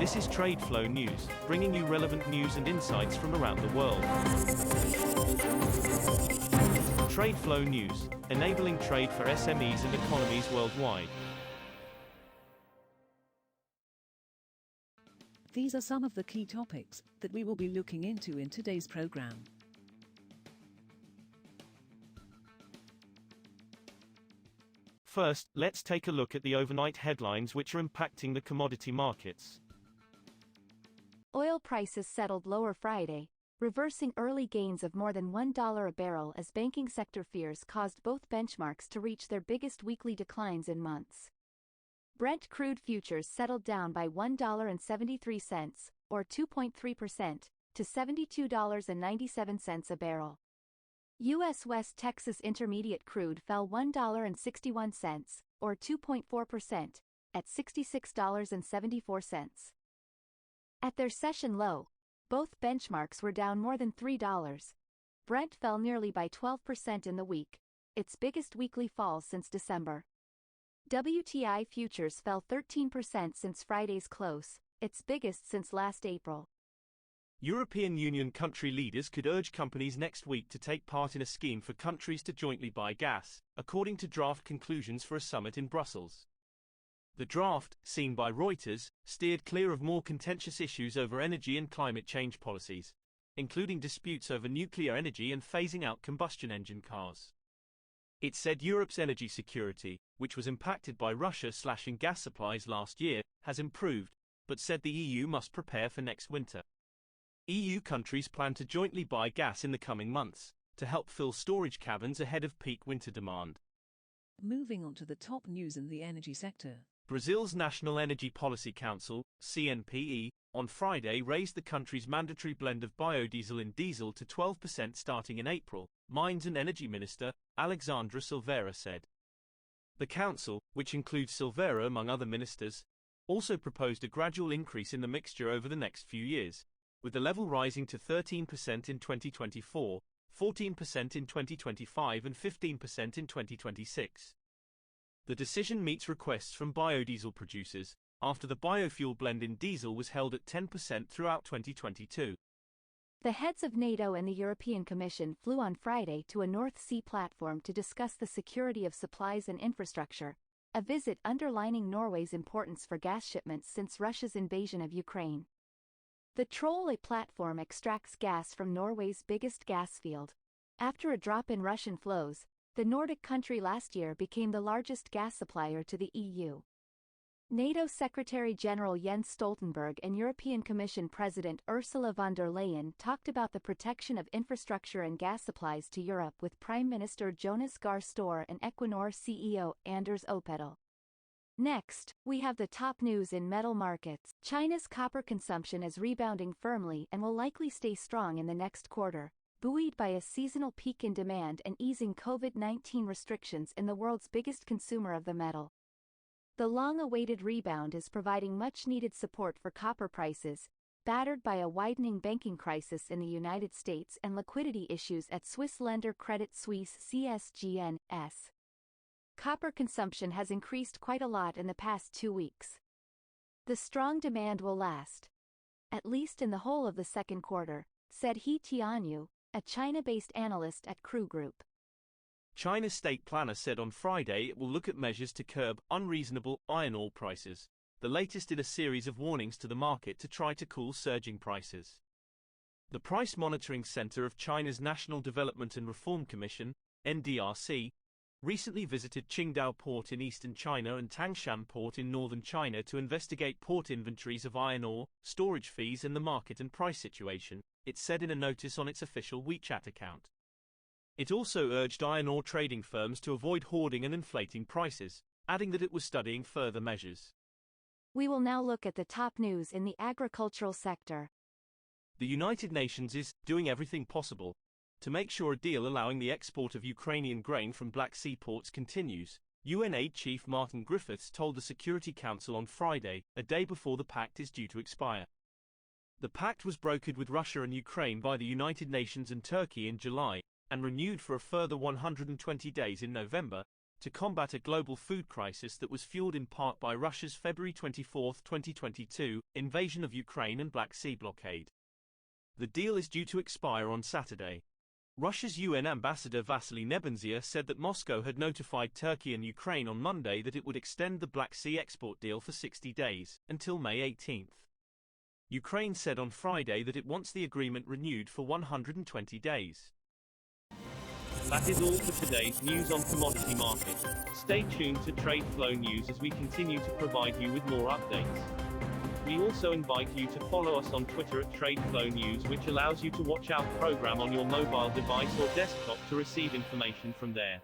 This is TradeFlow News, bringing you relevant news and insights from around the world. TradeFlow News, enabling trade for SMEs and economies worldwide. These are some of the key topics that we will be looking into in today's program. First, let's take a look at the overnight headlines which are impacting the commodity markets. Oil prices settled lower Friday, reversing early gains of more than $1 a barrel as banking sector fears caused both benchmarks to reach their biggest weekly declines in months. Brent crude futures settled down by $1.73, or 2.3%, to $72.97 a barrel. U.S. West Texas Intermediate crude fell $1.61, or 2.4%, at $66.74. At their session low, both benchmarks were down more than $3. Brent fell nearly by 12% in the week, its biggest weekly fall since December. WTI futures fell 13% since Friday's close, its biggest since last April. European Union country leaders could urge companies next week to take part in a scheme for countries to jointly buy gas, according to draft conclusions for a summit in Brussels. The draft, seen by Reuters, steered clear of more contentious issues over energy and climate change policies, including disputes over nuclear energy and phasing out combustion engine cars. It said Europe's energy security, which was impacted by Russia slashing gas supplies last year, has improved, but said the EU must prepare for next winter. EU countries plan to jointly buy gas in the coming months, to help fill storage caverns ahead of peak winter demand. Moving on to the top news in the energy sector. Brazil's National Energy Policy Council, CNPE, on Friday raised the country's mandatory blend of biodiesel in diesel to 12% starting in April, Mines and Energy Minister, Alexandra Silveira said. The council, which includes Silveira among other ministers, also proposed a gradual increase in the mixture over the next few years, with the level rising to 13% in 2024, 14% in 2025 and 15% in 2026. The decision meets requests from biodiesel producers, after the biofuel blend in diesel was held at 10% throughout 2022. The heads of NATO and the European Commission flew on Friday to a North Sea platform to discuss the security of supplies and infrastructure, a visit underlining Norway's importance for gas shipments since Russia's invasion of Ukraine. The Troll platform extracts gas from Norway's biggest gas field. After a drop in Russian flows, the Nordic country last year became the largest gas supplier to the EU. NATO Secretary-General Jens Stoltenberg and European Commission President Ursula von der Leyen talked about the protection of infrastructure and gas supplies to Europe with Prime Minister Jonas Gahr Store and Equinor CEO Anders Opedal. Next, we have the top news in metal markets. China's copper consumption is rebounding firmly and will likely stay strong in the next quarter, buoyed by a seasonal peak in demand and easing COVID-19 restrictions in the world's biggest consumer of the metal. The long-awaited rebound is providing much-needed support for copper prices, battered by a widening banking crisis in the United States and liquidity issues at Swiss lender Credit Suisse CSGN-S. Copper consumption has increased quite a lot in the past 2 weeks. The strong demand will last, at least in the whole of the second quarter, said He Tianyu, a China-based analyst at Crew Group. China's state planner said on Friday it will look at measures to curb unreasonable iron ore prices, the latest in a series of warnings to the market to try to cool surging prices. The Price Monitoring Center of China's National Development and Reform Commission, NDRC, recently visited Qingdao Port in eastern China and Tangshan Port in northern China to investigate port inventories of iron ore, storage fees and the market and price situation, it said in a notice on its official WeChat account. It also urged iron ore trading firms to avoid hoarding and inflating prices, adding that it was studying further measures. We will now look at the top news in the agricultural sector. The United Nations is doing everything possible to make sure a deal allowing the export of Ukrainian grain from Black Sea ports continues, UN Aid Chief Martin Griffiths told the Security Council on Friday, a day before the pact is due to expire. The pact was brokered with Russia and Ukraine by the United Nations and Turkey in July, and renewed for a further 120 days in November, to combat a global food crisis that was fueled in part by Russia's February 24, 2022, invasion of Ukraine and Black Sea blockade. The deal is due to expire on Saturday. Russia's UN ambassador Vasily Nebenzia said that Moscow had notified Turkey and Ukraine on Monday that it would extend the Black Sea export deal for 60 days, until May 18. Ukraine said on Friday that it wants the agreement renewed for 120 days. That is all for today's news on commodity markets. Stay tuned to TradeFlow News as we continue to provide you with more updates. We also invite you to follow us on Twitter at TradeFlow News, which allows you to watch our program on your mobile device or desktop to receive information from there.